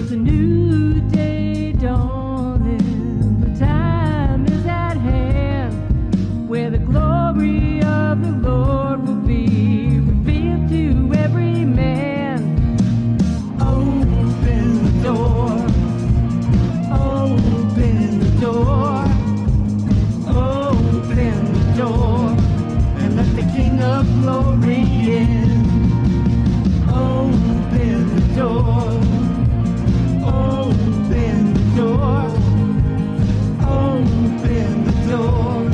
There's a new day dawning, the time is at hand, where the glory of the Lord will be revealed to every man. Open the door, open the door, open the door, and let the King of Glory in. Open the door, open the door, open the door,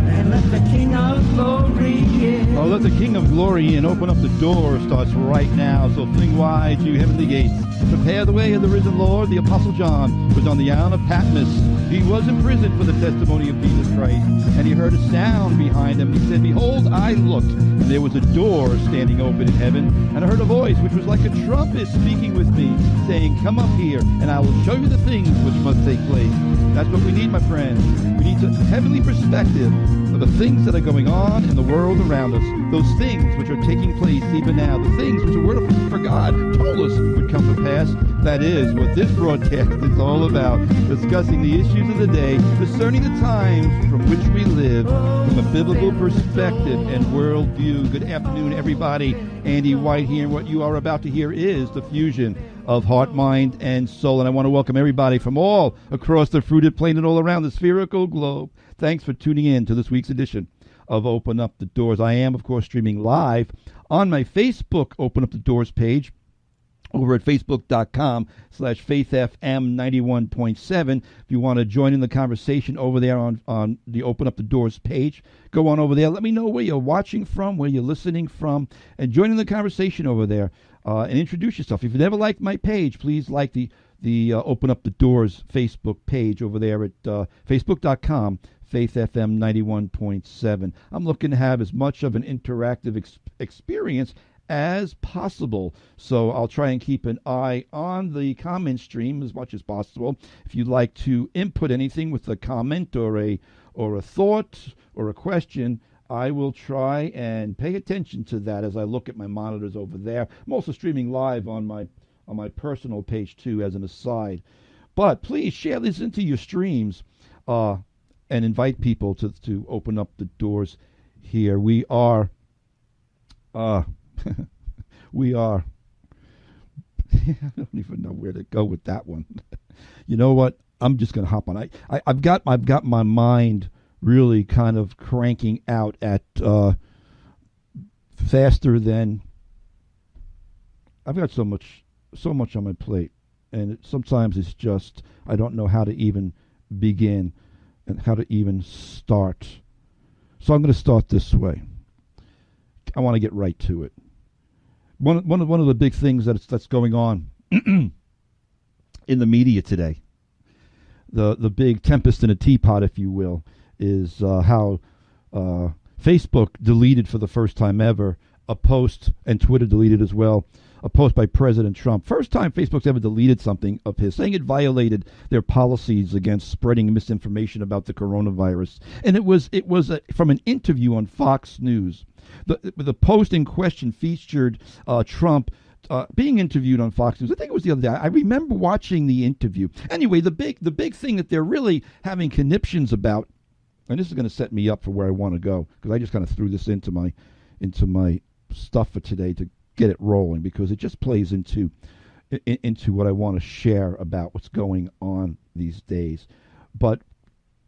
and let the King of Glory in. Oh, let the King of Glory in. Open up the door starts right now. So fling wide, you heavenly gates. Prepare the way of the risen Lord. The Apostle John was on the island of Patmos. He was imprisoned for the testimony of Jesus Christ. And he heard a sound behind him. He said, behold, I looked, and there was a door standing open in heaven. And I heard a voice which was like a trumpet speaking with me, saying, come up here, and I will show you the things which must take place. That's what we need, my friends. We need a heavenly perspective of the things that are going on in the world around us. Those things which are taking place even now. The things which the Word of God told us would come to pass. That is what this broadcast is all about. Discussing the issues of the day, discerning the times from which we live from a biblical perspective and worldview. Good afternoon, everybody. Andy White here. What you are about to hear is the fusion of heart, mind, and soul. And I want to welcome everybody from all across the fruited plain and all around the spherical globe. Thanks for tuning in to this week's edition of Open Up the Doors. I am, of course, streaming live on my Facebook Open Up the Doors page over at facebook.com/faithfm91.7. If you want to join in the conversation over there on the Open Up the Doors page, go on over there. Let me know where you're watching from, where you're listening from, and join in the conversation over there and introduce yourself. If you never liked my page, please like the Open Up the Doors Facebook page over there at facebook.com. Faith FM 91.7. I'm looking to have as much of an interactive experience as possible, so I'll try and keep an eye on the comment stream as much as possible. If you'd like to input anything with a comment or a thought or a question, I will try and pay attention to that as I look at my monitors over there. I'm also streaming live on my personal page too, as an aside. But please share this into your streams. And invite people to open up the doors here. We are, I don't even know where to go with that one. You know what? I'm just going to hop on. I've got my mind really kind of cranking out at faster than. I've got so much on my plate, and sometimes it's just I don't know how to even begin. And how to even start. So I'm going to start this way. I want to get right to it. One of the big things that's going on in the media today, the big tempest in a teapot, if you will, is how Facebook deleted for the first time ever a post, and Twitter deleted as well, a post by President Trump. First time Facebook's ever deleted something of his, saying it violated their policies against spreading misinformation about the coronavirus. And it was from an interview on Fox News. The post in question featured Trump being interviewed on Fox News. I think it was the other day. I remember watching the interview. Anyway, the big thing that they're really having conniptions about, and this is going to set me up for where I want to go, because I just kind of threw this into my stuff for today to get it rolling, because it just plays into what I want to share about what's going on these days. But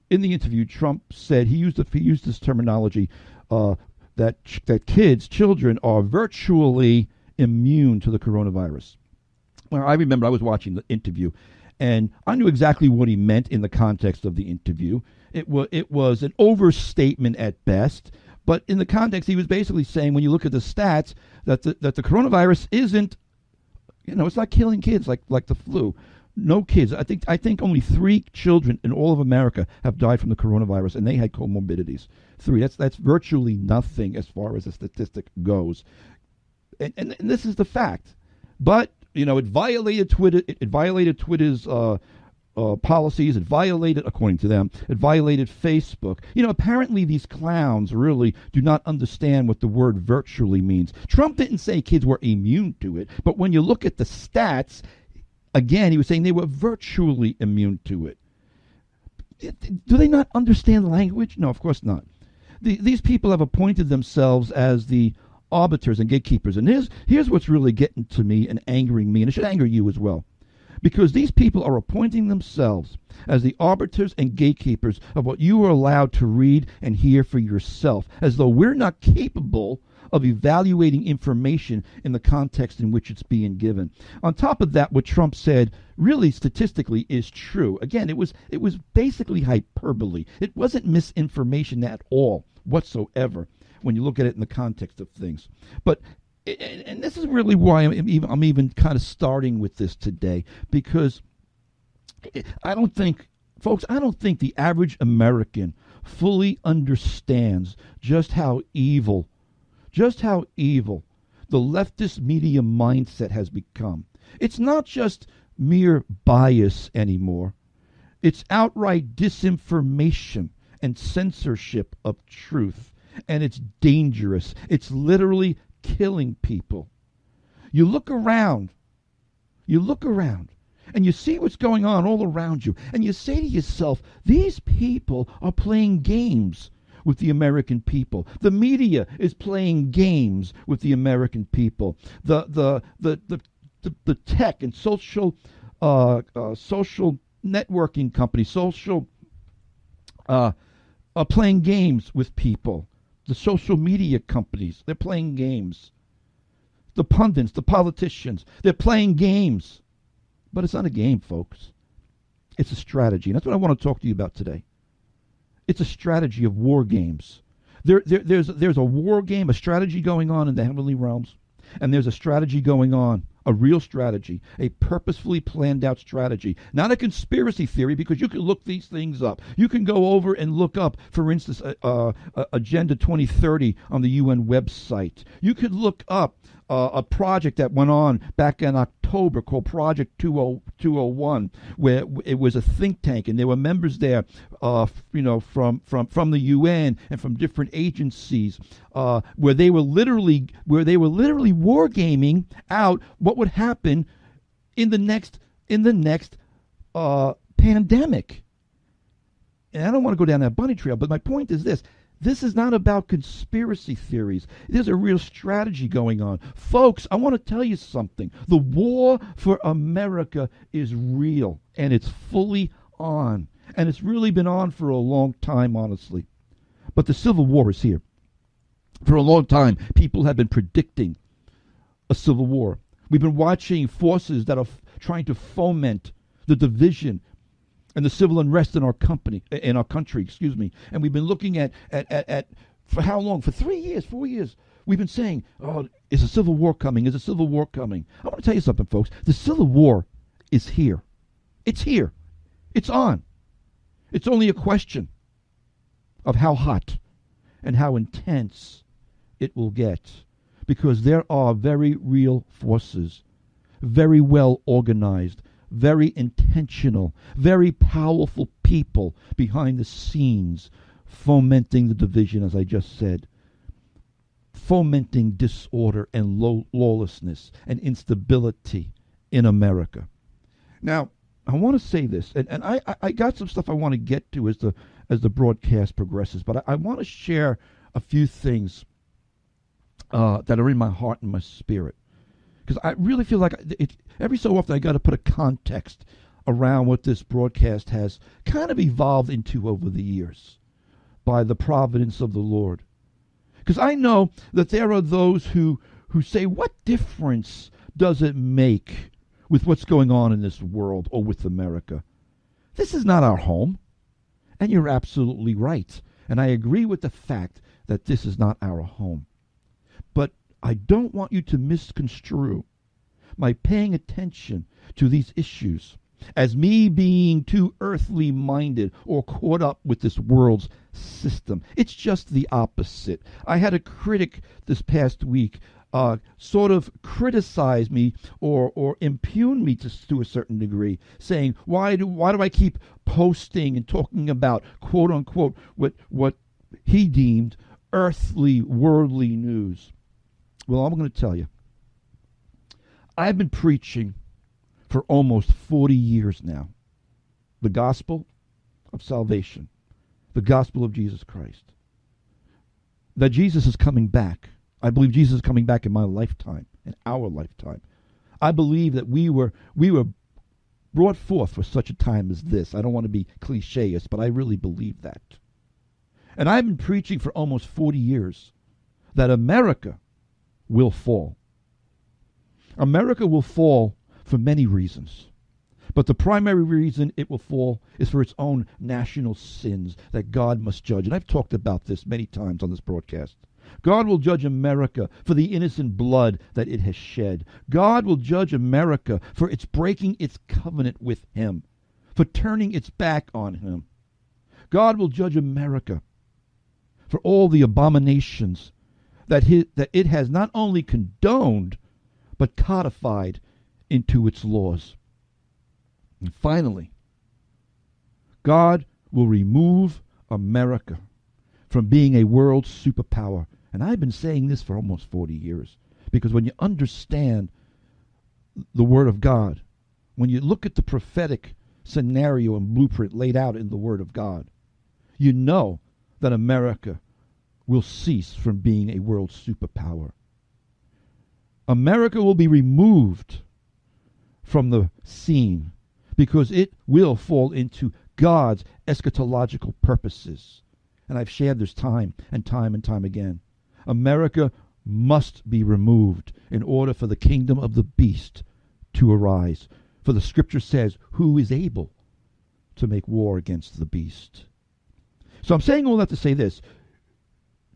in the interview, Trump said he used this terminology that children are virtually immune to the coronavirus. Well, I remember I was watching the interview, and I knew exactly what he meant in the context of the interview. It was an overstatement at best. But in the context, he was basically saying, when you look at the stats, that the coronavirus isn't, it's not killing kids like the flu. No kids. I think only 3 children in all of America have died from the coronavirus, and they had comorbidities. 3. That's virtually nothing as far as the statistic goes. And this is the fact. But it violated Twitter. It violated Twitter's policies. It violated, according to them, it violated Facebook. Apparently these clowns really do not understand what the word virtually means. Trump didn't say kids were immune to it, but when you look at the stats, Again, he was saying they were virtually immune to it. Do they not understand language? No, of course not. These people have appointed themselves as the arbiters and gatekeepers. And here's what's really getting to me and angering me, and it should anger you as well. Because these people are appointing themselves as the arbiters and gatekeepers of what you are allowed to read and hear for yourself, as though we're not capable of evaluating information in the context in which it's being given. On top of that, what Trump said really statistically is true. Again, it was basically hyperbole. It wasn't misinformation at all whatsoever when you look at it in the context of things. But and this is really why I'm even kind of starting with this today, because I don't think the average American fully understands just how evil the leftist media mindset has become. It's not just mere bias anymore. It's outright disinformation and censorship of truth. And it's dangerous. It's literally killing people. You look around, and you see what's going on all around you, and you say to yourself, these people are playing games with the American people. The media is playing games with the American people. The tech and social networking companies, are playing games with people. The social media companies, they're playing games. The pundits, the politicians, they're playing games. But it's not a game, folks. It's a strategy. And that's what I want to talk to you about today. It's a strategy of war games. There's a war game, a strategy going on in the heavenly realms, and there's a strategy going on, a real strategy, a purposefully planned out strategy. Not a conspiracy theory, because you can look these things up. You can go over and look up, for instance, Agenda 2030 on the UN website. You could look up a project that went on back in October called Project 201, where it was a think tank, and there were members there, from the UN and from different agencies, where they were literally wargaming out what would happen in the next pandemic. And I don't want to go down that bunny trail, but my point is this. This is not about conspiracy theories. There's a real strategy going on. Folks, I want to tell you something. The war for America is real, and it's fully on. And it's really been on for a long time, honestly. But the Civil War is here. For a long time, people have been predicting a civil war. We've been watching forces that are trying to foment the division and the civil unrest in our country, and we've been looking at for how long? For 3 years, 4 years, we've been saying, "Oh, is a civil war coming? Is a civil war coming?" I want to tell you something, folks. The civil war is here. It's here. It's on. It's only a question of how hot and how intense it will get, because there are very real forces, very well organized, very intentional, very powerful people behind the scenes fomenting the division, as I just said, fomenting disorder and lawlessness and instability in America. Now, I want to say this, and I got some stuff I want to get to as the broadcast progresses, but I want to share a few things that are in my heart and my spirit. Because I really feel like every so often I got to put a context around what this broadcast has kind of evolved into over the years by the providence of the Lord. Because I know that there are those who say, what difference does it make with what's going on in this world or with America? This is not our home. And you're absolutely right. And I agree with the fact that this is not our home. But I don't want you to misconstrue my paying attention to these issues as me being too earthly minded or caught up with this world's system. It's just the opposite. I had a critic this past week sort of criticize me or impugn me to a certain degree, saying, why do I keep posting and talking about, quote unquote, what he deemed earthly, worldly news? Well, I'm going to tell you, I've been preaching for almost 40 years now. The gospel of salvation, the gospel of Jesus Christ. That Jesus is coming back. I believe Jesus is coming back in my lifetime, in our lifetime. I believe that we were brought forth for such a time as this. I don't want to be cliché-ish, but I really believe that. And I've been preaching for almost 40 years that America will fall. America will fall for many reasons. But the primary reason it will fall is for its own national sins that God must judge. And I've talked about this many times on this broadcast. God will judge America for the innocent blood that it has shed. God will judge America for its breaking its covenant with Him, for turning its back on Him. God will judge America for all the abominations that it has not only condoned, but codified into its laws. And finally, God will remove America from being a world superpower. And I've been saying this for almost 40 years. Because when you understand the Word of God, when you look at the prophetic scenario and blueprint laid out in the Word of God, you know that America will cease from being a world superpower. America will be removed from the scene because it will fall into God's eschatological purposes. And I've shared this time and time and time again. America must be removed in order for the kingdom of the beast to arise. For the scripture says, who is able to make war against the beast? So I'm saying all that to say this,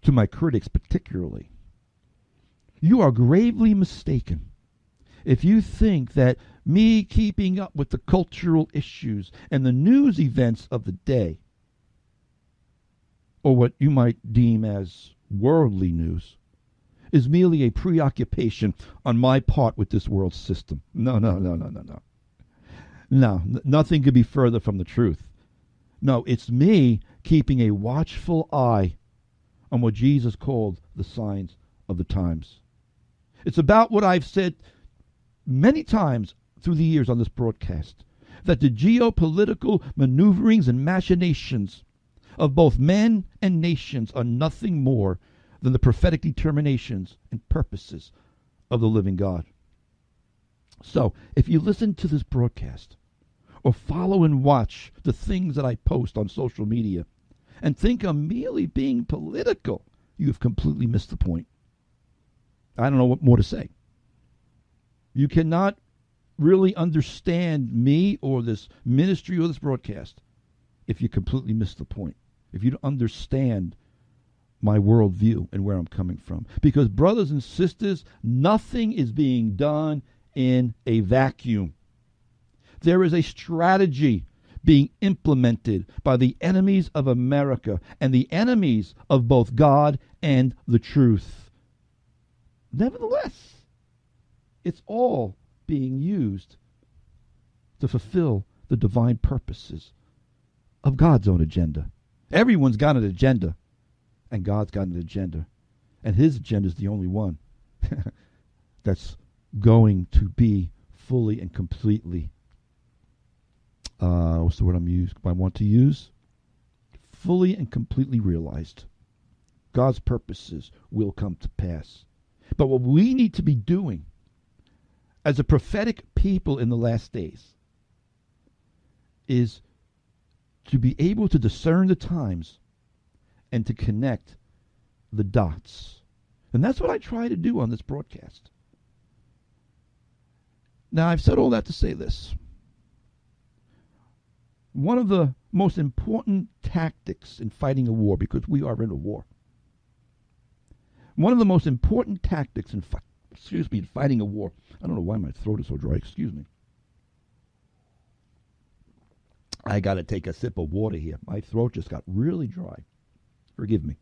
to my critics particularly. You are gravely mistaken if you think that me keeping up with the cultural issues and the news events of the day, or what you might deem as worldly news, is merely a preoccupation on my part with this world system. No. Nothing could be further from the truth. No, it's me keeping a watchful eye on what Jesus called the signs of the times. It's about what I've said many times through the years on this broadcast, that the geopolitical maneuverings and machinations of both men and nations are nothing more than the prophetic determinations and purposes of the living God. So, if you listen to this broadcast, or follow and watch the things that I post on social media, and think I'm merely being political, you have completely missed the point. I don't know what more to say. You cannot really understand me or this ministry or this broadcast if you completely miss the point. If you don't understand my worldview and where I'm coming from. Because, brothers and sisters, nothing is being done in a vacuum. There is a strategy being implemented by the enemies of America and the enemies of both God and the truth. Nevertheless, it's all being used to fulfill the divine purposes of God's own agenda. Everyone's got an agenda, and God's got an agenda. And His agenda is the only one that's going to be fully and completely, what's the word I want to use? Fully and completely realized. God's purposes will come to pass. But what we need to be doing as a prophetic people in the last days is to be able to discern the times and to connect the dots. And that's what I try to do on this broadcast. Now, I've said all that to say this. One of the most important tactics in fighting a war, because we are in a war, one of the most important tactics in fighting a war. I don't know why my throat is so dry. Excuse me. I got to take a sip of water here. My throat just got really dry. Forgive me.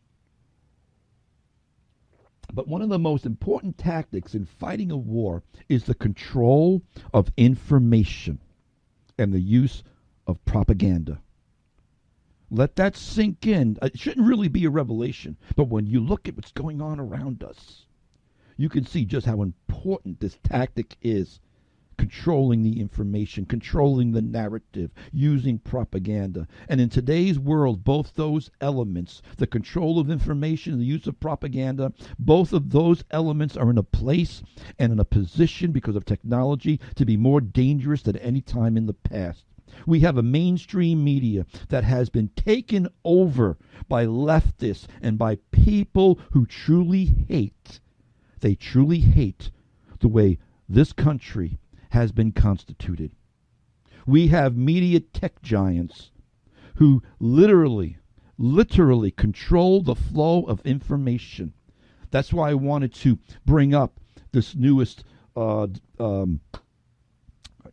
But one of the most important tactics in fighting a war is the control of information and the use of propaganda. Let that sink in. It shouldn't really be a revelation, but when you look at what's going on around us, you can see just how important this tactic is. controlling the information, controlling the narrative, using propaganda. And in today's world, both those elements, the control of information and the use of propaganda, both of those elements are in a place and in a position because of technology to be more dangerous than any time in the past. We have a mainstream media that has been taken over by leftists and by people who truly hate. They truly hate the way this country has been constituted. We have media tech giants who literally control the flow of information. That's why I wanted to bring up this newest I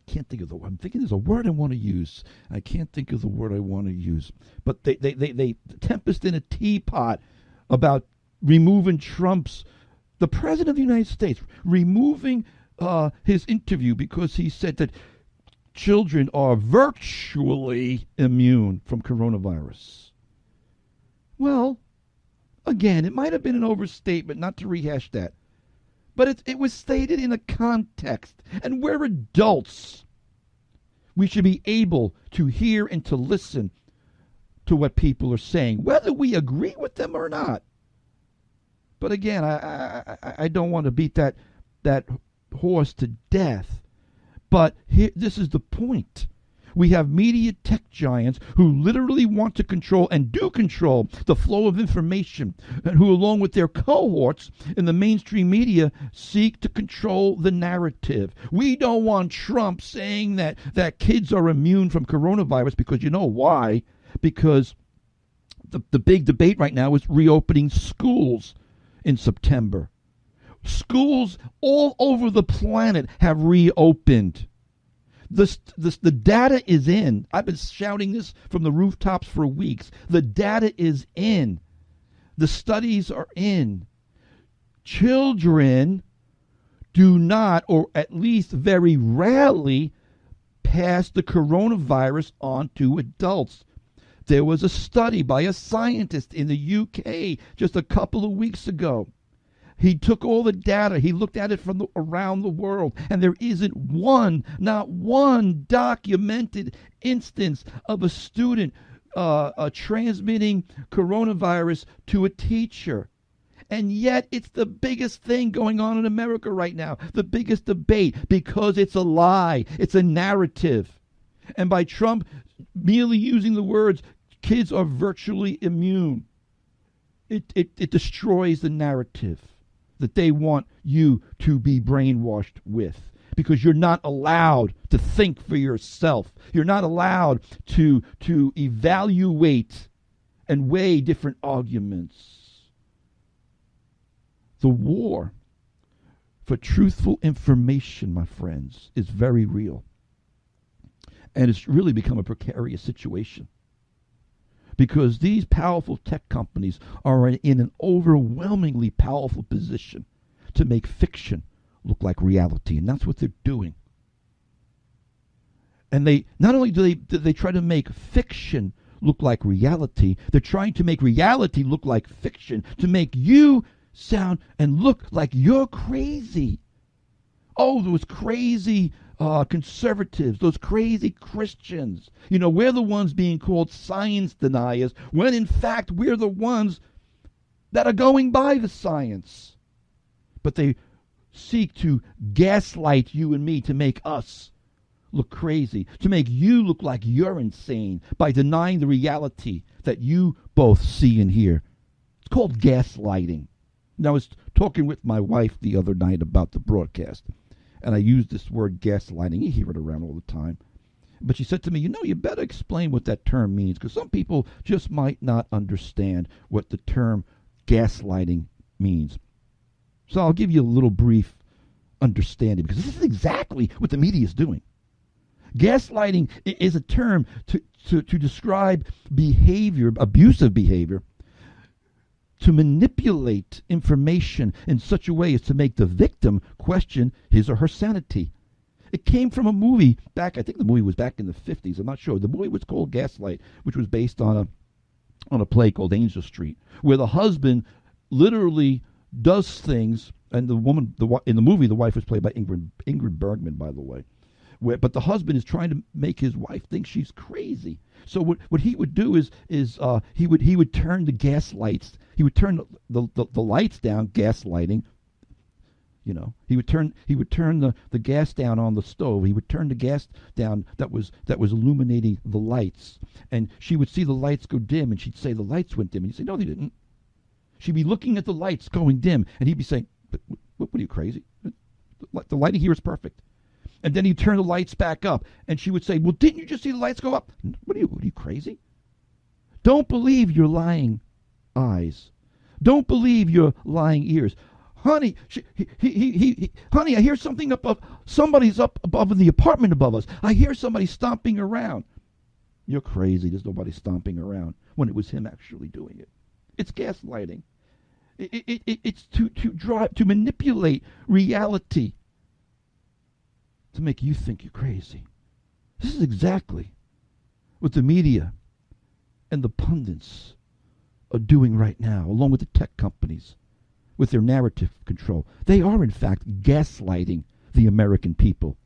can't think of the word. I'm thinking there's a word I want to use. I can't think of the word I want to use. But they tempest in a teapot about removing the President of the United States, removing his interview because he said that children are virtually immune from coronavirus. Well, again, it might have been an overstatement, not to rehash that. But it was stated in a context, and we're adults. We should be able to hear and to listen to what people are saying, whether we agree with them or not. But again, I don't want to beat that horse to death. But this is the point. We have media tech giants who literally want to control and do control the flow of information, and who, along with their cohorts in the mainstream media, seek to control the narrative. We don't want Trump saying that kids are immune from coronavirus, because you know why? Because the big debate right now is reopening schools in September. Schools all over the planet have reopened. The data is in. I've been shouting this from the rooftops for weeks. The data is in. The studies are in. Children do not, or at least very rarely, pass the coronavirus on to adults. There was a study by a scientist in the UK just a couple of weeks ago. He took all the data, he looked at it from around the world, and there isn't not one documented instance of a student transmitting coronavirus to a teacher. And yet it's the biggest thing going on in America right now, the biggest debate, because it's a lie, it's a narrative. And by Trump merely using the words, kids are virtually immune, it destroys the narrative that they want you to be brainwashed with, because you're not allowed to think for yourself. You're not allowed to evaluate and weigh different arguments. The war for truthful information, my friends, is very real. And it's really become a precarious situation, because these powerful tech companies are in an overwhelmingly powerful position to make fiction look like reality, and that's what they're doing. And they not only do they try to make fiction look like reality, they're trying to make reality look like fiction, to make you sound and look like you're crazy. Oh, those crazy conservatives, those crazy Christians. You know, we're the ones being called science deniers, when in fact we're the ones that are going by the science. But they seek to gaslight you and me to make us look crazy, to make you look like you're insane by denying the reality that you both see and hear. It's called gaslighting. Now, I was talking with my wife the other night about the broadcast, and I used this word gaslighting. You hear it around all the time. But she said to me, you better explain what that term means, because some people just might not understand what the term gaslighting means. So I'll give you a little brief understanding, because this is exactly what the media is doing. Gaslighting is a term to describe behavior, abusive behavior, to manipulate information in such a way as to make the victim question his or her sanity. It came from a movie I think the movie was back in the 50s, I'm not sure. The movie was called Gaslight, which was based on a play called Angel Street, where the husband literally does things, and the woman, in the movie, the wife was played by Ingrid Bergman, by the way. but the husband is trying to make his wife think she's crazy. So what he would do is he would turn the gas lights. He would turn the lights down, gas lighting. You know, he would turn the gas down on the stove. He would turn the gas down that was illuminating the lights. And she would see the lights go dim, and she'd say the lights went dim. And he'd say, no, they didn't. She'd be looking at the lights going dim, and he'd be saying, what are you, crazy? The lighting here is perfect. And then he'd turn the lights back up, and she would say, well, didn't you just see the lights go up? What are you crazy? Don't believe your lying eyes. Don't believe your lying ears. Honey, honey, I hear something somebody's up above in the apartment above us. I hear somebody stomping around. You're crazy. There's nobody stomping around, when it was him actually doing it. It's gaslighting. It's to manipulate reality, to make you think you're crazy. This is exactly what the media and the pundits are doing right now, along with the tech companies, with their narrative control. They are, in fact, gaslighting the American people,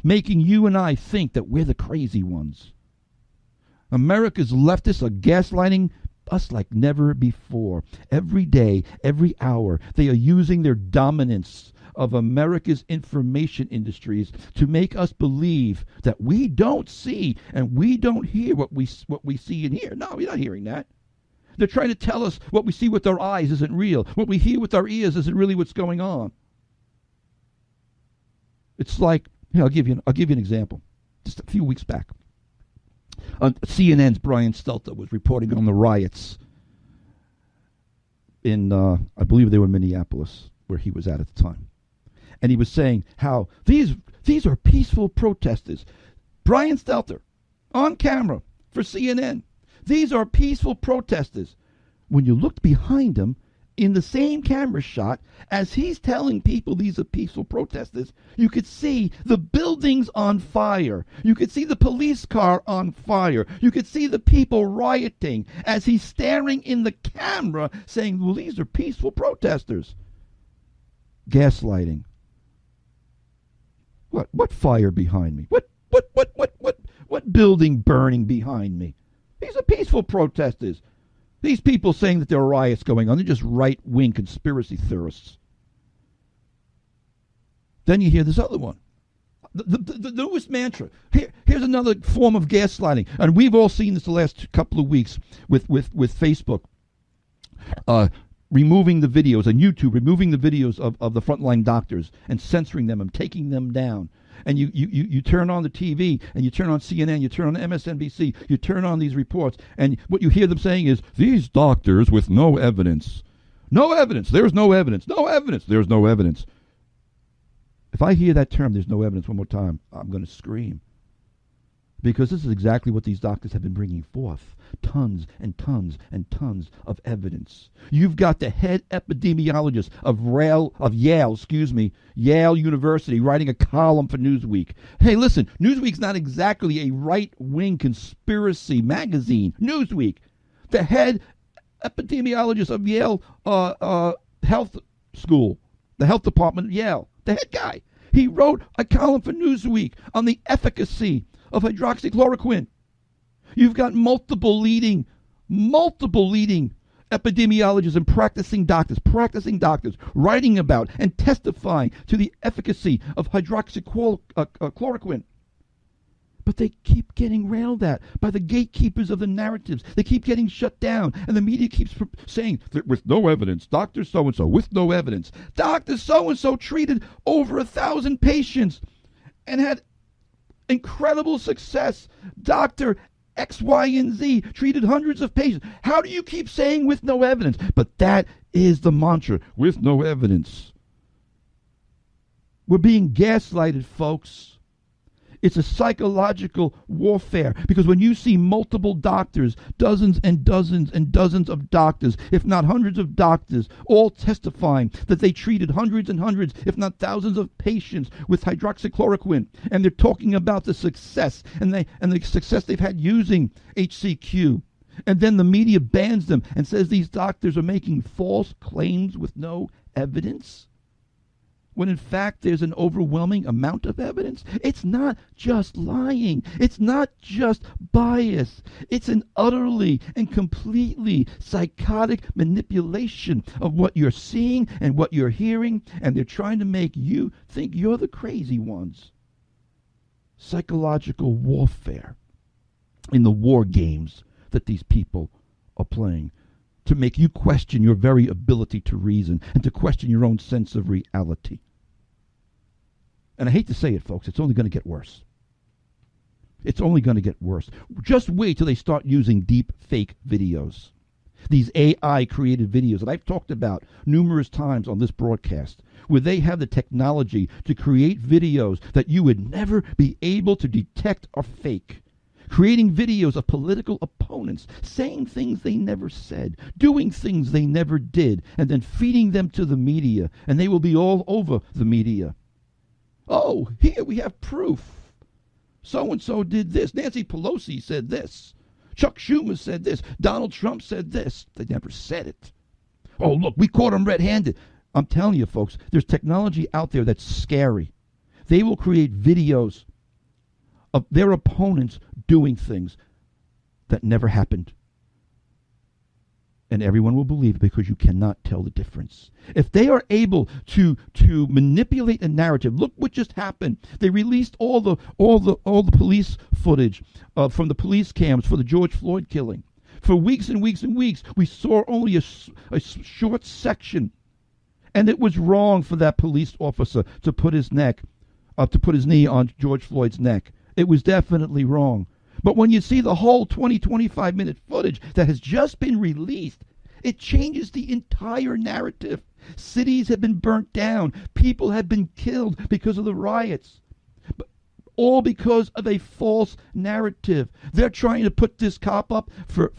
making you and I think that we're the crazy ones. America's leftists are gaslighting us like never before. Every day, every hour, they are using their dominance of America's information industries to make us believe that we don't see and we don't hear what we see and hear. No, we're not hearing that. They're trying to tell us what we see with our eyes isn't real. What we hear with our ears isn't really what's going on. It's like, I'll give you an example. Just a few weeks back, CNN's Brian Stelter was reporting on the riots in, I believe they were Minneapolis, where he was at the time. And he was saying how these are peaceful protesters. Brian Stelter, on camera for CNN. These are peaceful protesters. When you looked behind him, in the same camera shot, as he's telling people these are peaceful protesters, you could see the buildings on fire. You could see the police car on fire. You could see the people rioting as he's staring in the camera saying, well, these are peaceful protesters. Gaslighting. What fire behind me? What building burning behind me? These are peaceful protesters. These people saying that there are riots going on, they're just right-wing conspiracy theorists. Then you hear this other one. The newest mantra. Here's another form of gaslighting. And we've all seen this the last couple of weeks with Facebook. Removing the videos, and YouTube removing the videos of the frontline doctors and censoring them and taking them down. And you turn on the TV, and you turn on CNN, you turn on MSNBC, you turn on these reports, and what you hear them saying is, these doctors with no evidence. No evidence. There's no evidence. No evidence. There's no evidence. If I hear that term, there's no evidence, one more time, I'm going to scream. Because this is exactly what these doctors have been bringing forth. Tons and tons and tons of evidence. You've got the head epidemiologist of Yale University writing a column for Newsweek. Hey, listen, Newsweek's not exactly a right-wing conspiracy magazine. Newsweek, the head epidemiologist of Yale Health School, the health department of Yale, the head guy. He wrote a column for Newsweek on the efficacy of hydroxychloroquine. You've got multiple leading epidemiologists and practicing doctors writing about and testifying to the efficacy of hydroxychloroquine. But they keep getting railed at by the gatekeepers of the narratives. They keep getting shut down, and the media keeps saying, with no evidence, Dr. So-and-so, with no evidence. Dr. So-and-so treated over 1,000 patients and had incredible success. Dr. X, Y, and Z treated hundreds of patients. How do you keep saying with no evidence? But that is the mantra, with no evidence. We're being gaslighted, folks. It's a psychological warfare, because when you see multiple doctors, dozens and dozens and dozens of doctors, if not hundreds of doctors, all testifying that they treated hundreds and hundreds, if not thousands of patients with hydroxychloroquine, and they're talking about the success and the success they've had using HCQ, and then the media bans them and says these doctors are making false claims with no evidence. when in fact there's an overwhelming amount of evidence? It's not just lying. It's not just bias. It's an utterly and completely psychotic manipulation of what you're seeing and what you're hearing, and they're trying to make you think you're the crazy ones. Psychological warfare in the war games that these people are playing, to make you question your very ability to reason and to question your own sense of reality. And I hate to say it, folks, it's only going to get worse. It's only going to get worse. Just wait till they start using deep fake videos. These AI-created videos that I've talked about numerous times on this broadcast, where they have the technology to create videos that you would never be able to detect are fake. Creating videos of political opponents, saying things they never said, doing things they never did, and then feeding them to the media, and they will be all over the media. Oh, here we have proof. So-and-so did this. Nancy Pelosi said this. Chuck Schumer said this. Donald Trump said this. They never said it. Oh, look, we caught them red-handed. I'm telling you, folks, there's technology out there that's scary. They will create videos of their opponents doing things that never happened. And everyone will believe it because you cannot tell the difference. If they are able to manipulate a narrative, look what just happened. They released all the police footage from the police cams for the George Floyd killing. For weeks and weeks and weeks, we saw only a short section, and it was wrong for that police officer to put his knee on George Floyd's neck. It was definitely wrong. But when you see the whole 25-minute footage that has just been released, it changes the entire narrative. Cities have been burnt down. People have been killed because of the riots. All because of a false narrative. They're trying to put this cop up for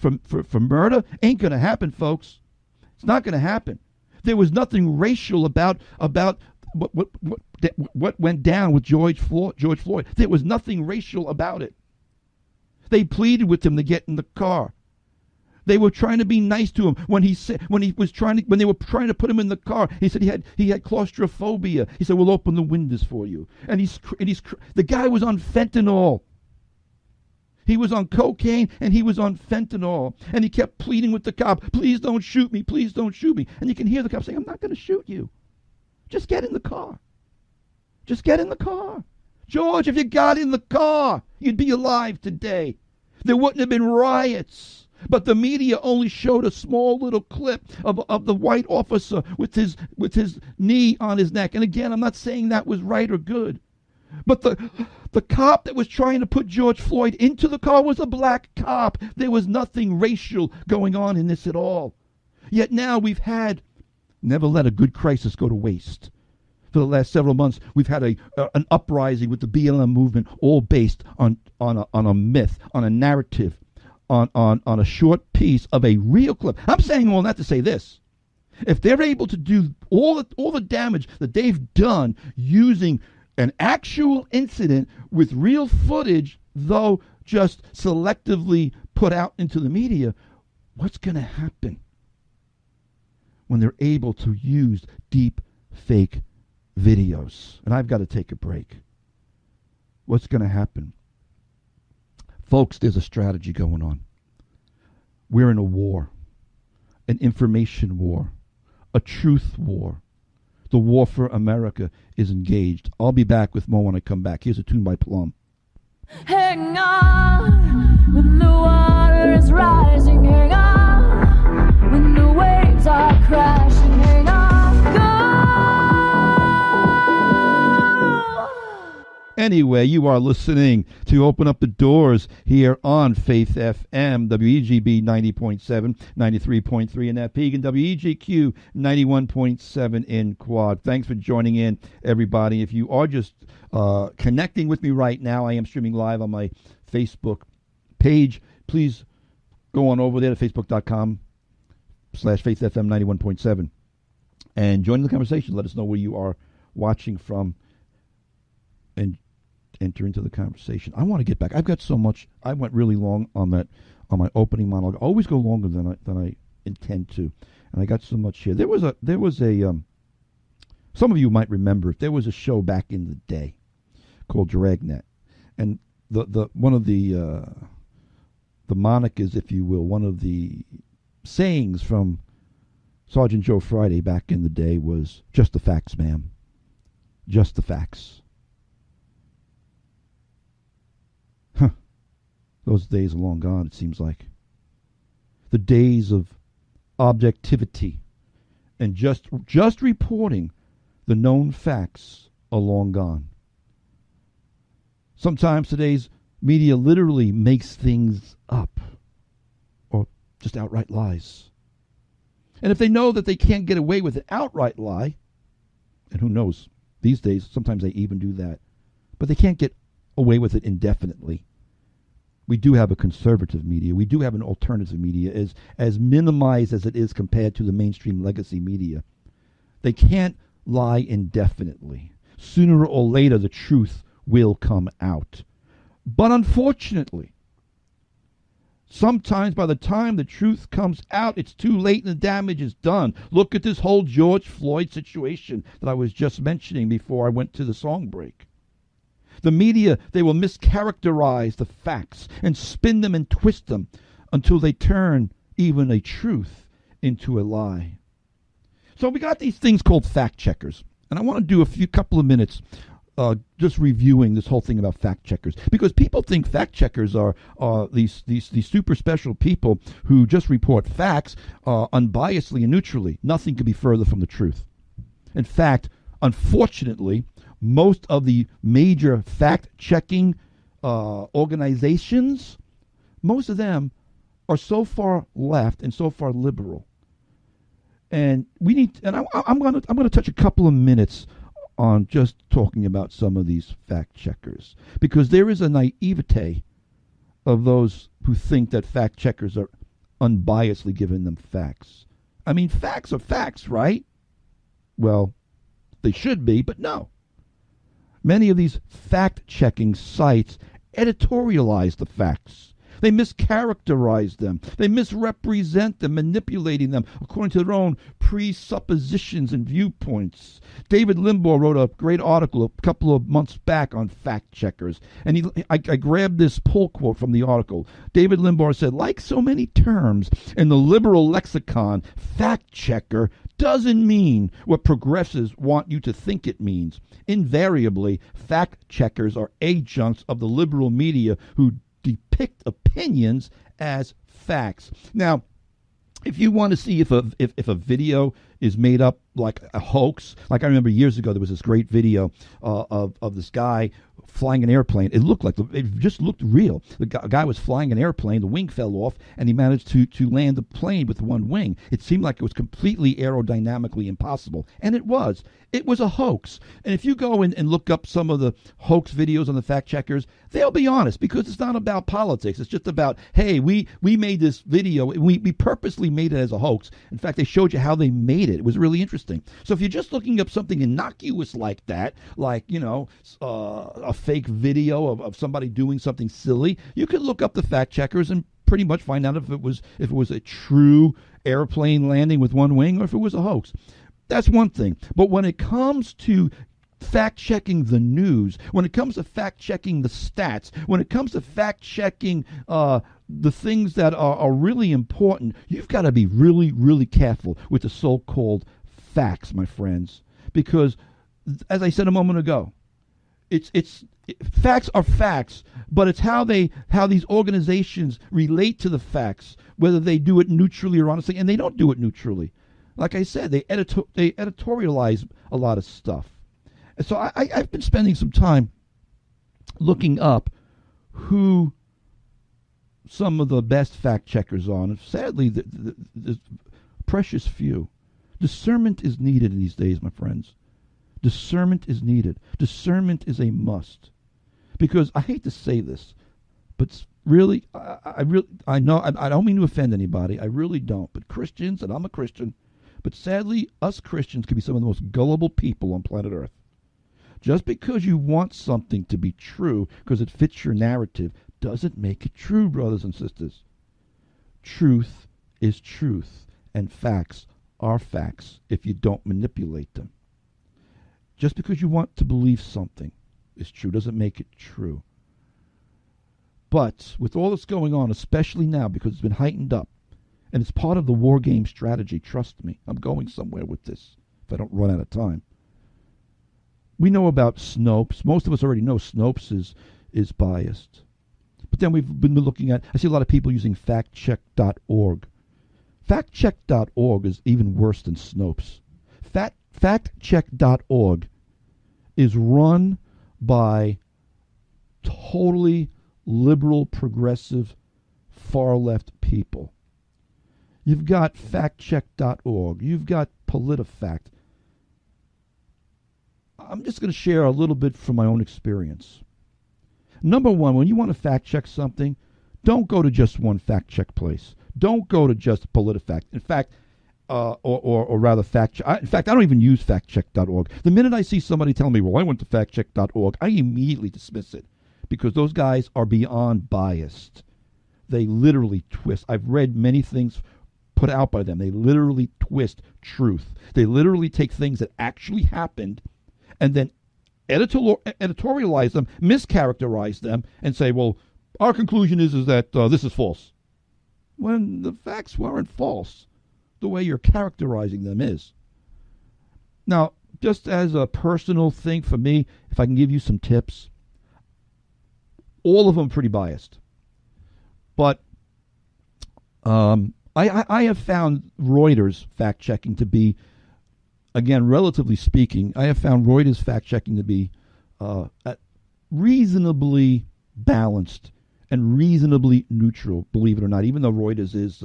murder. Ain't going to happen, folks. It's not going to happen. There was nothing racial about what went down with George Floyd. There was nothing racial about it. They pleaded with him to get in the car. They were trying to be nice to him when they were trying to put him in the car. He said he had claustrophobia. He said, "We'll open the windows for you." And the guy was on fentanyl. He was on cocaine and he was on fentanyl. And he kept pleading with the cop, "Please don't shoot me. Please don't shoot me." And you can hear the cop saying, "I'm not going to shoot you. Just get in the car. Just get in the car. George, if you got in the car, you'd be alive today. There wouldn't have been riots." But the media only showed a small little clip of the white officer with his knee on his neck. And again, I'm not saying that was right or good. But the cop that was trying to put George Floyd into the car was a black cop. There was nothing racial going on in this at all. Yet now never let a good crisis go to waste. For the last several months, we've had an uprising with the BLM movement, all based on a myth, on a narrative, on a short piece of a real clip. I'm saying all that to say this: if they're able to do all the damage that they've done using an actual incident with real footage, though just selectively put out into the media, what's going to happen when they're able to use deep fake videos? And I've got to take a break. What's going to happen? Folks, there's a strategy going on. We're in a war, an information war, a truth war. The war for America is engaged. I'll be back with more when I come back. Here's a tune by Plum. Hang on when the water is rising. Hang on when the waves are crashing. Hang on, go. Anyway, you are listening to Open Up the Doors here on Faith FM, WEGB 90.7, 93.3 in Napeague, and WEGQ 91.7 in Quad. Thanks for joining in, everybody. If you are just connecting with me right now, I am streaming live on my Facebook page. Please go on over there to facebook.com/FaithFM 91.7 and join the conversation. Let us know where you are watching from and enter into the conversation. I want to get back. I've got so much. I went really long on my opening monologue. I always go longer than I intend to, and I got so much here. There was a Some of you might remember it. There was a show back in the day called Dragnet, and the one of the monikers, if you will, one of the sayings from Sergeant Joe Friday back in the day was, "Just the facts, ma'am. Just the facts." Huh. Those days are long gone, it seems like. The days of objectivity and just reporting the known facts are long gone. Sometimes today's media literally makes things up or just outright lies. And if they know that they can't get away with an outright lie, and who knows, these days sometimes they even do that, but they can't get away with it indefinitely. We do have a conservative media. We do have an alternative media, as minimized as it is compared to the mainstream legacy media. They can't lie indefinitely. Sooner or later, the truth will come out. But unfortunately, sometimes by the time the truth comes out, it's too late and the damage is done. Look at this whole George Floyd situation that I was just mentioning before I went to the song break. The media, they will mischaracterize the facts and spin them and twist them until they turn even a truth into a lie. So we got these things called fact checkers. And I want to do a couple of minutes just reviewing this whole thing about fact checkers, because people think fact checkers are these super special people who just report facts unbiasedly and neutrally. Nothing could be further from the truth. In fact, unfortunately, most of the major fact-checking organizations, most of them are so far left and so far liberal. And we need, and I'm going to touch a couple of minutes on just talking about some of these fact-checkers, because there is a naivete of those who think that fact-checkers are unbiasedly giving them facts. I mean, facts are facts, right? Well, they should be, but no. Many of these fact-checking sites editorialize the facts. They mischaracterize them. They misrepresent them, manipulating them according to their own presuppositions and viewpoints. David Limbaugh wrote a great article a couple of months back on fact checkers. And I grabbed this pull quote from the article. David Limbaugh said, like so many terms in the liberal lexicon, fact checker doesn't mean what progressives want you to think it means. Invariably, fact checkers are adjuncts of the liberal media who depict opinions as facts. Now, if you want to see if a video is made up like a hoax, like I remember years ago there was this great video of this guy flying an airplane. It just looked real. The guy was flying an airplane, the wing fell off, and he managed to land the plane with one wing. It seemed like it was completely aerodynamically impossible, and it was. It was a hoax. And if you go and look up some of the hoax videos on the fact checkers, they'll be honest, because it's not about politics. It's just about, hey, we made this video. We purposely made it as a hoax. In fact, they showed you how they made it. It was really interesting. So if you're just looking up something innocuous like that, like, a fake video of somebody doing something silly, you could look up the fact checkers and pretty much find out if it was a true airplane landing with one wing or if it was a hoax. That's one thing. But when it comes to fact-checking the news, when it comes to fact-checking the stats, when it comes to fact-checking the things that are really important, you've got to be really, really careful with the so-called facts, my friends. Because, as I said a moment ago, facts are facts, but it's how these organizations relate to the facts, whether they do it neutrally or honestly, and they don't do it neutrally. Like I said, they editorialize a lot of stuff. And so I've been spending some time looking up who some of the best fact checkers are, and sadly, there's precious few. Discernment is needed in these days, my friends. Discernment is needed. Discernment is a must. Because I hate to say this, but really, I know I don't mean to offend anybody. I really don't. But Christians, and I'm a Christian, but sadly, us Christians can be some of the most gullible people on planet Earth. Just because you want something to be true because it fits your narrative doesn't make it true, brothers and sisters. Truth is truth, and facts are facts if you don't manipulate them. Just because you want to believe something is true doesn't make it true. But with all that's going on, especially now because it's been heightened up, and it's part of the war game strategy, trust me, I'm going somewhere with this if I don't run out of time. We know about Snopes. Most of us already know Snopes is biased. But then we've been looking at, I see a lot of people using factcheck.org. Factcheck.org is even worse than Snopes. Factcheck.org is run by totally liberal, progressive, far-left people. You've got factcheck.org. You've got PolitiFact. I'm just going to share a little bit from my own experience. Number one, when you want to fact-check something, don't go to just one fact-check place. Don't go to just PolitiFact. In fact, or rather factcheck. In fact, I don't even use factcheck.org. The minute I see somebody tell me, well, I went to factcheck.org, I immediately dismiss it because those guys are beyond biased. They literally twist. I've read many things put out by them. They literally twist truth. They literally take things that actually happened and then editorialize them, mischaracterize them, and say, well, our conclusion is that this is false. When the facts weren't false. The way you're characterizing them is. Now, just as a personal thing for me, if I can give you some tips, all of them are pretty biased. But I have found Reuters fact-checking to be, again, relatively speaking, I have found Reuters fact-checking to be reasonably balanced and reasonably neutral, believe it or not, even though Reuters is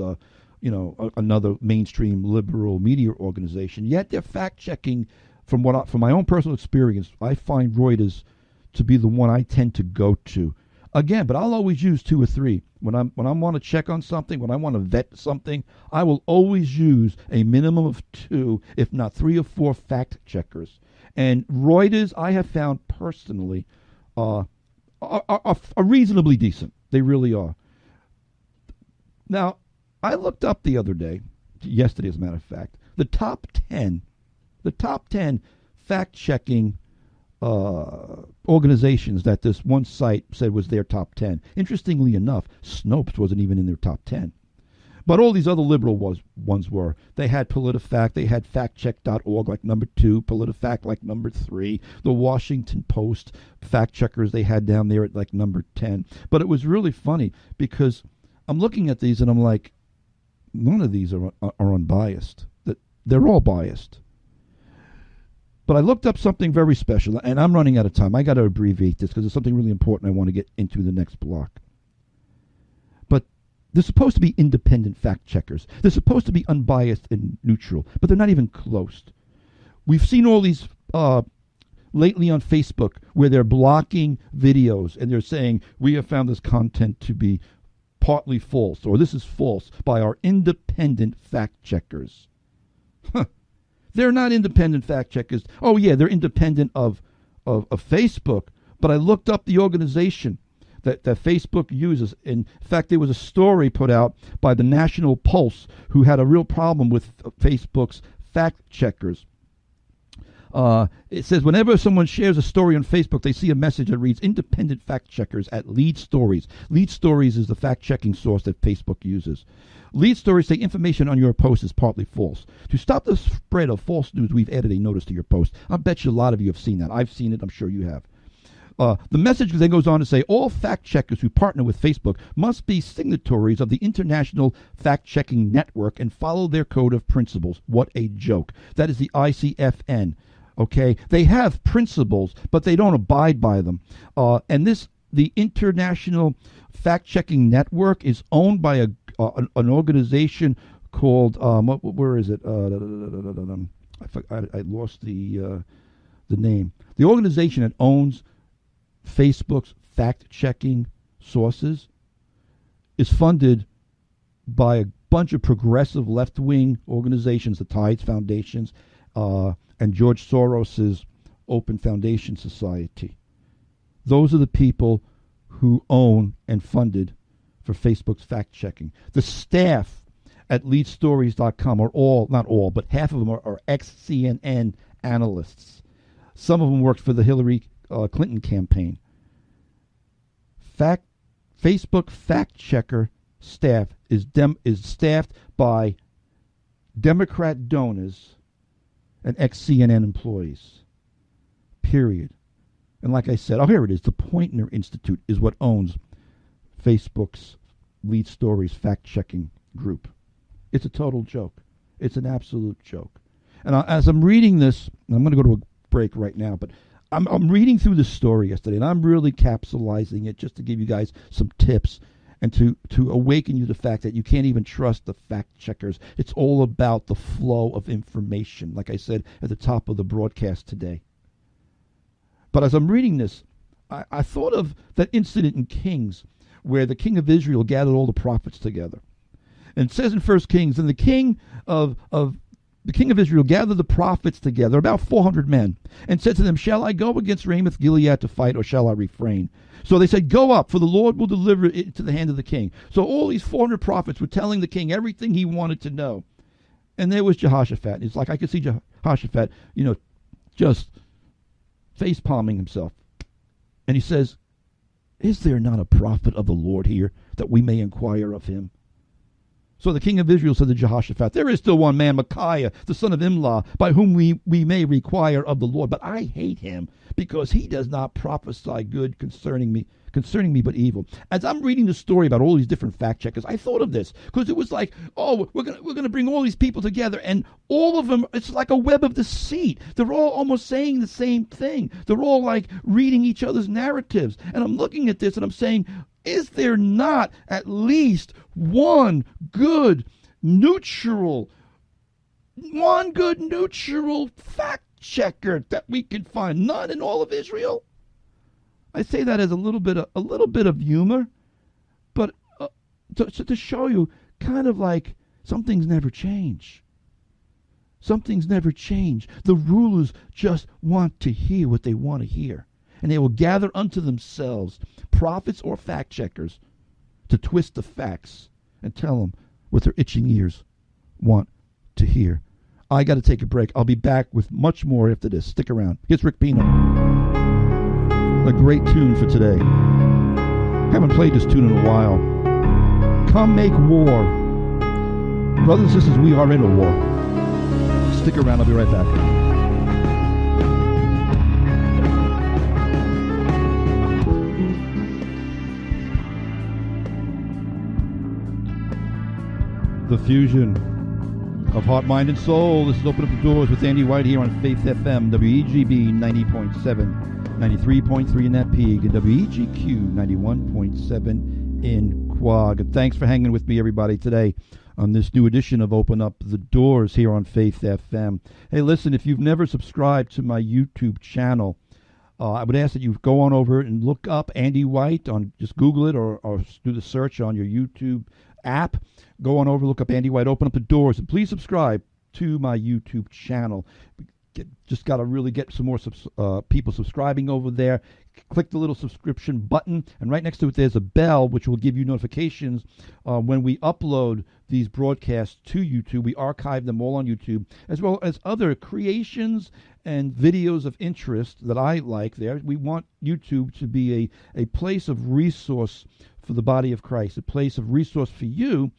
another mainstream liberal media organization. Yet they're fact-checking from my own personal experience. I find Reuters to be the one I tend to go to. Again, but I'll always use two or three. When I want to check on something, when I want to vet something, I will always use a minimum of two, if not three or four fact checkers. And Reuters, I have found personally, are reasonably decent. They really are. Now, I looked up the other day, yesterday as a matter of fact, the top 10 fact-checking organizations that this one site said was their top 10. Interestingly enough, Snopes wasn't even in their top 10. But all these other liberal ones were. They had PolitiFact, they had factcheck.org like number 2, PolitiFact like number 3, the Washington Post fact checkers they had down there at like number 10. But it was really funny because I'm looking at these and I'm like, none of these are unbiased. They're all biased. But I looked up something very special, and I'm running out of time. I got to abbreviate this because it's something really important I want to get into the next block. But they're supposed to be independent fact checkers. They're supposed to be unbiased and neutral, but they're not even close. We've seen all these lately on Facebook where they're blocking videos and they're saying, we have found this content to be partly false, or this is false, by our independent fact checkers. They're not independent fact checkers. Oh yeah, they're independent of Facebook, but I looked up the organization that Facebook uses. In fact, there was a story put out by the National Pulse who had a real problem with Facebook's fact checkers. It says whenever someone shares a story on Facebook, they see a message that reads independent fact checkers at Lead Stories. Lead Stories is the fact checking source that Facebook uses. Lead Stories say information on your post is partly false. To stop the spread of false news, we've added a notice to your post. I bet you a lot of you have seen that. I've seen it. I'm sure you have. The message then goes on to say all fact checkers who partner with Facebook must be signatories of the International Fact Checking Network and follow their code of principles. What a joke. That is the ICFN. Okay, they have principles, but they don't abide by them. And the International Fact Checking Network is owned by an organization called where is it? I lost the name. The organization that owns Facebook's fact checking sources is funded by a bunch of progressive left wing organizations, the Tides Foundations, and George Soros's Open Foundation Society. Those are the people who own and funded for Facebook's fact-checking. The staff at leadstories.com are all, not all, but half of them are ex-CNN analysts. Some of them worked for the Hillary Clinton campaign. Facebook fact checker staff is staffed by Democrat donors and ex-CNN employees. Period. And like I said, here it is. The Poynter Institute is what owns Facebook's Lead Stories fact-checking group. It's a total joke. It's an absolute joke. And as I'm reading this, and I'm going to go to a break right now, but I'm reading through the story yesterday, and I'm really capsulizing it just to give you guys some tips and to awaken you to the fact that you can't even trust the fact checkers. It's all about the flow of information, like I said at the top of the broadcast today. But as I'm reading this, I thought of that incident in Kings where the king of Israel gathered all the prophets together. And it says in 1 Kings, and the king of Israel gathered the prophets together, about 400 men, and said to them, shall I go against Ramoth Gilead to fight, or shall I refrain? So they said, go up, for the Lord will deliver it to the hand of the king. So all these 400 prophets were telling the king everything he wanted to know. And there was Jehoshaphat. It's like I could see Jehoshaphat, just face-palming himself. And he says, is there not a prophet of the Lord here, that we may inquire of him? So the king of Israel said to Jehoshaphat, there is still one man, Micaiah, the son of Imlah, by whom we may require of the Lord. But I hate him, because he does not prophesy good concerning me, but evil. As I'm reading the story about all these different fact checkers, I thought of this, because it was like, we're gonna bring all these people together, and all of them, it's like a web of deceit. They're all almost saying the same thing. They're all like reading each other's narratives. And I'm looking at this and I'm saying, is there not at least one good neutral fact checker that we can find? None in all of Israel. I say that as a little bit of humor, but to show you kind of like something's never changed. Something's never changed. The rulers just want to hear what they want to hear. And they will gather unto themselves prophets or fact checkers to twist the facts and tell them what their itching ears want to hear. I got to take a break. I'll be back with much more after this. Stick around. Here's Rick Pino. A great tune for today. Haven't played this tune in a while. Come make war. Brothers and sisters, we are in a war. Stick around. I'll be right back. The fusion of heart, mind, and soul. This is Open Up the Doors with Andy White here on Faith FM, WEGB 90.7, 93.3 in Napeague, and WEGQ 91.7 in Quag. And thanks for hanging with me, everybody, today on this new edition of Open Up the Doors here on Faith FM. Hey, listen, if you've never subscribed to my YouTube channel, I would ask that you go on over and look up Andy White just Google it or do the search on your YouTube app. Go on over, look up Andy White, Open Up the Doors, and please subscribe to my YouTube channel. Just got to really get some more people subscribing over there. Click the little subscription button, and right next to it there's a bell which will give you notifications when we upload these broadcasts to YouTube. We archive them all on YouTube, as well as other creations and videos of interest that I like there. We want YouTube to be a place of resource for the body of Christ, a place of resource for you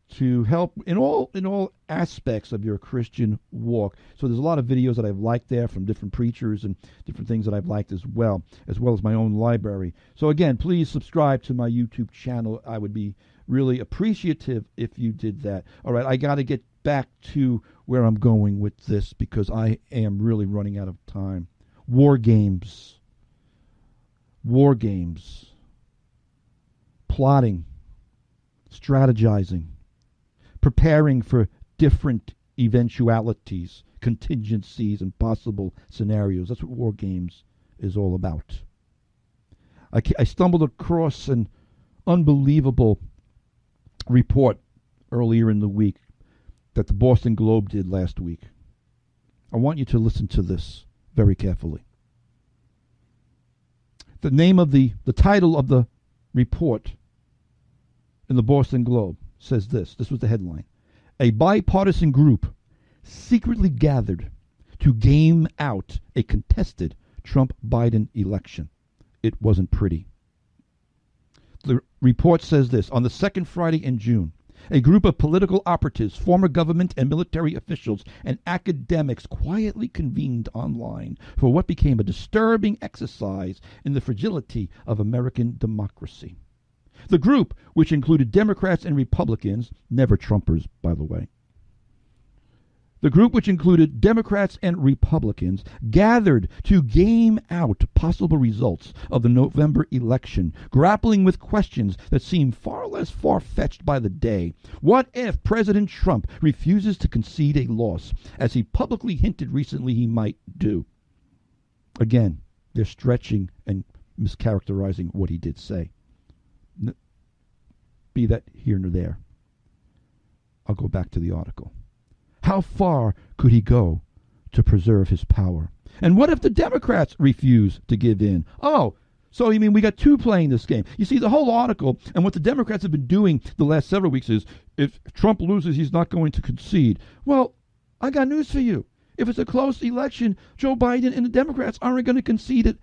to help in all aspects of your Christian walk. So there's a lot of videos that I've liked there from different preachers and different things that I've liked as well as my own library. So again, please subscribe to my YouTube channel. I would be really appreciative if you did that. All right, I got to get back to where I'm going with this because I am really running out of time. War games. Plotting. Strategizing. Preparing for different eventualities, contingencies, and possible scenarios. That's what war games is all about. I stumbled across an unbelievable report earlier in the week that the Boston Globe did last week. I want you to listen to this very carefully. The name of the title of the report in the Boston Globe says this. This was the headline. A bipartisan group secretly gathered to to game out a contested Trump-Biden election. It wasn't pretty. The report says this: on the second Friday in June, a group of political operatives, former government and military officials, and academics quietly convened online for what became a disturbing exercise in the fragility of American democracy. The group, which included Democrats and Republicans, never Trumpers, by the way, the group, which included Democrats and Republicans, gathered to game out possible results of the November election, grappling with questions that seem far less far-fetched by the day. What if President Trump refuses to concede a loss, as he publicly hinted recently he might do? Again, they're stretching and mischaracterizing what he did say. Be that here nor there. I'll go back to the article. How far could he go to preserve his power? And what if the Democrats refuse to give in? Oh, so you mean we got two playing this game? You see, the whole article and what the Democrats have been doing the last several weeks is, if Trump loses, he's not going to concede. Well, I got news for you. If it's a close election, Joe Biden and the Democrats aren't going to concede it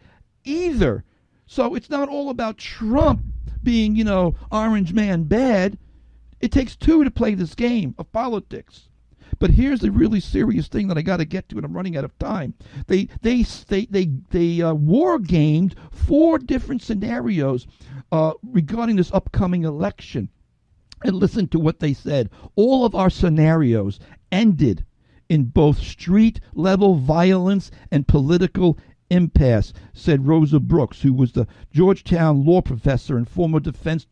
either. So it's not all about Trump being, orange man bad. It takes two to play this game of politics. But here's the really serious thing that I got to get to, and I'm running out of time. They war gamed 4 different scenarios regarding this upcoming election. And listen to what they said. All of our scenarios ended in both street-level violence and political impasse, said Rosa Brooks, who was the Georgetown law professor and former Defense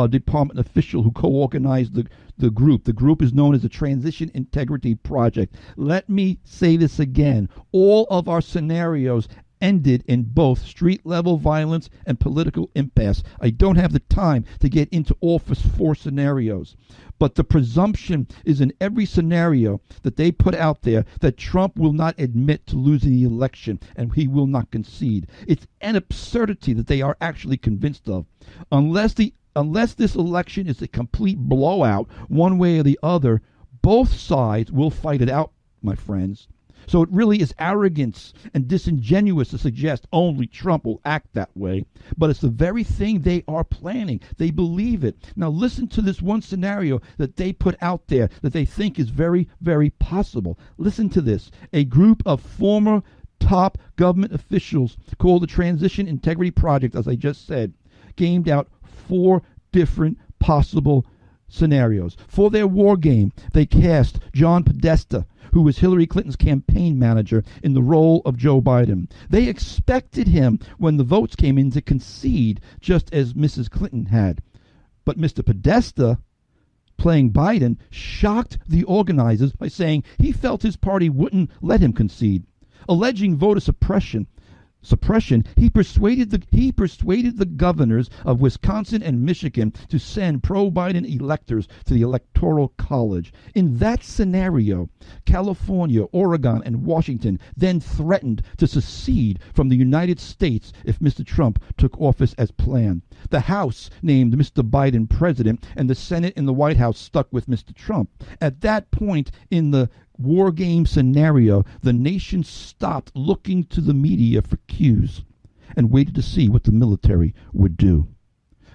Department official who co-organized the group. The group is known as the Transition Integrity Project. Let me say this again. All of our scenarios ended in both street-level violence and political impasse. I don't have the time to get into all 4 scenarios, but the presumption is in every scenario that they put out there that Trump will not admit to losing the election and he will not concede. It's an absurdity that they are actually convinced of. Unless this election is a complete blowout, one way or the other, both sides will fight it out, my friends. So it really is arrogance and disingenuous to suggest only Trump will act that way. But it's the very thing they are planning. They believe it. Now listen to this one scenario that they put out there that they think is very, very possible. Listen to this. A group of former top government officials called the Transition Integrity Project, as I just said, gamed out 4 different possible scenarios. For their war game, they cast John Podesta, who was Hillary Clinton's campaign manager, in the role of Joe Biden. They expected him, when the votes came in, to concede, just as Mrs. Clinton had. But Mr. Podesta, playing Biden, shocked the organizers by saying he felt his party wouldn't let him concede. Alleging voter suppression, he persuaded the governors of Wisconsin and Michigan to send pro-Biden electors to the Electoral College. In that scenario, California, Oregon, and Washington then threatened to secede from the United States if Mr. Trump took office as planned. The House named Mr. Biden president, and the Senate and the White House stuck with Mr. Trump. At that point in the war game scenario, the nation stopped looking to the media for cues and waited to see what the military would do.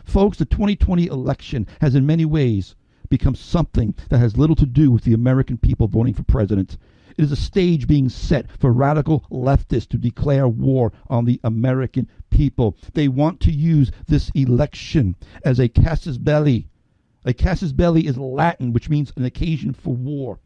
Folks, the 2020 election has in many ways become something that has little to do with the American people voting for president. It is a stage being set for radical leftists to declare war on the American people. They want to use this election as a casus belli. A casus belli is Latin, which means an occasion for war.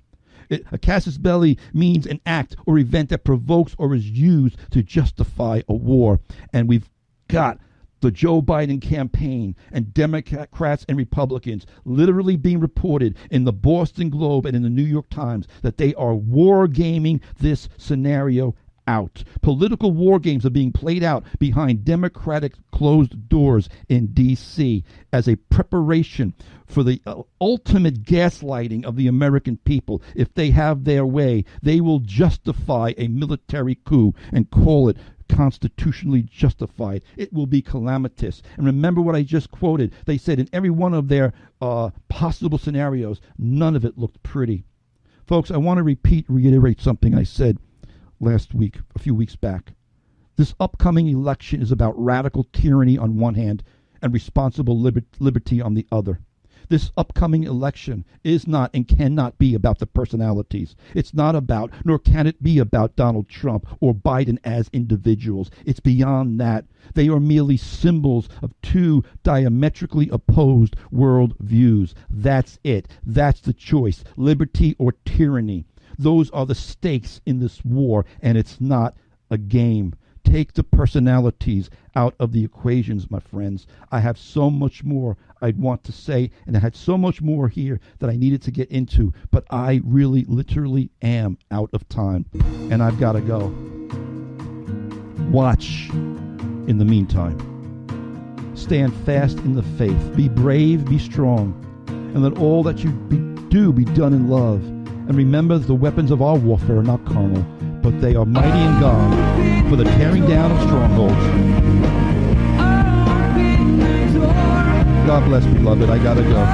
A casus belli means an act or event that provokes or is used to justify a war. And we've got the Joe Biden campaign and Democrats and Republicans literally being reported in the Boston Globe and in the New York Times that they are war gaming this scenario out. Political war games are being played out behind Democratic closed doors in D.C. as a preparation for the ultimate gaslighting of the American people. If they have their way, they will justify a military coup and call it constitutionally justified. It will be calamitous. And remember what I just quoted. They said in every one of their possible scenarios, none of it looked pretty. Folks, I want to reiterate something I said last week, a few weeks back. This upcoming election is about radical tyranny on one hand and responsible liberty on the other. This upcoming election is not and cannot be about the personalities. It's not about, nor can it be about Donald Trump or Biden as individuals. It's beyond that. They are merely symbols of two diametrically opposed world views. That's it. That's the choice. Liberty or tyranny. Those are the stakes in this war, and it's not a game. Take the personalities out of the equations, my friends. I have so much more I'd want to say, and I had so much more here that I needed to get into, but I really, literally am out of time, and I've got to go. Watch in the meantime. Stand fast in the faith. Be brave, be strong, and let all that you do be done in love. And remember that the weapons of our warfare are not carnal, but they are mighty in God for the tearing down of strongholds. God bless, beloved. I gotta go.